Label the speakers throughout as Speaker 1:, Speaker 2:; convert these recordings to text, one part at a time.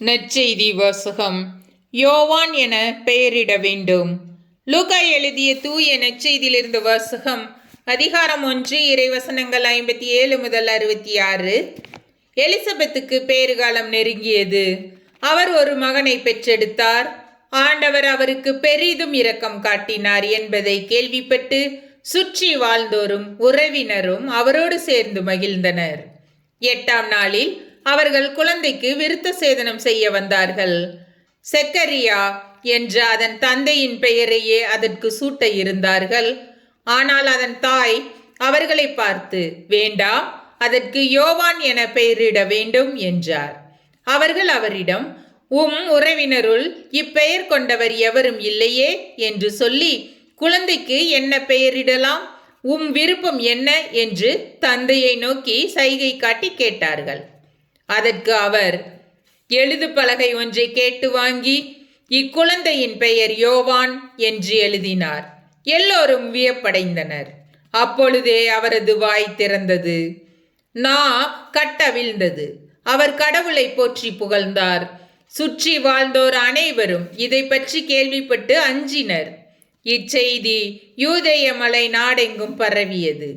Speaker 1: நற்செய்தி வாசகம். யோவான் என பெயரிட வேண்டும். லூக்கா எழுதிய தூய நற்செய்தியிலிருந்து வாசகம். அதிகாரம் 1, இறைவசனங்கள் 57 முதல் 66. எலிசபெத்துக்கு பேறுகாலம் நெருங்கியது. அவர் ஒரு மகனை பெற்றெடுத்தார். ஆண்டவர் அவருக்கு பெரிதும் இரக்கம் காட்டினார் என்பதை கேள்விப்பட்டு சுற்றி வாழ்ந்தோரும் உறவினரும் அவரோடு சேர்ந்து மகிழ்ந்தனர். 8ஆம் நாளில் அவர்கள் குழந்தைக்கு விருத்த சேதனம் செய்ய வந்தார்கள். செக்கரியா என்ற அதன் தந்தையின் பெயரையே அதற்கு சூட்ட இருந்தார்கள். ஆனால் அதன் தாய் அவர்களை பார்த்து, வேண்டாம், அதற்கு யோவான் என பெயரிட வேண்டும் என்றார். அவர்கள் அவரிடம், உறவினருள் இப்பெயர் கொண்டவர் எவரும் இல்லையே என்று சொல்லி, குழந்தைக்கு என்ன பெயரிடலாம், விருப்பம் என்ன என்று தந்தையை நோக்கி சைகை காட்டி கேட்டார்கள். அதற்கு அவர் எழுது பலகை ஒன்றை கேட்டு வாங்கி இக்குழந்தையின் பெயர் யோவான் என்று எழுதினார். எல்லோரும் வியப்படைந்தனர். அப்பொழுதே அவரது வாய் திறந்தது, நா கட்டவிழ்ந்தது. அவர் கடவுளை போற்றி புகழ்ந்தார். சுற்றி வாழ்ந்தோர் அனைவரும் இதை பற்றி கேள்விப்பட்டு அஞ்சினர். இச்செய்தி யூதேய மலை நாடெங்கும் பரவியது.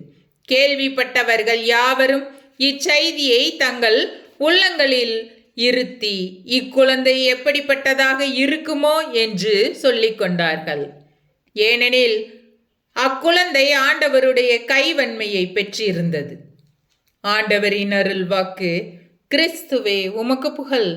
Speaker 1: கேள்விப்பட்டவர்கள் யாவரும் இச்செய்தியை தங்கள் உள்ளங்களில் இருத்தி இக்குழந்தை எப்படிப்பட்டதாக இருக்குமோ என்று சொல்லிக் கொண்டார்கள். ஏனெனில் அக்குழந்தை ஆண்டவருடைய கைவன்மையை பெற்றிருந்தது. ஆண்டவரின் அருள் வாக்கு. கிறிஸ்துவே உமக்கு புகழ்.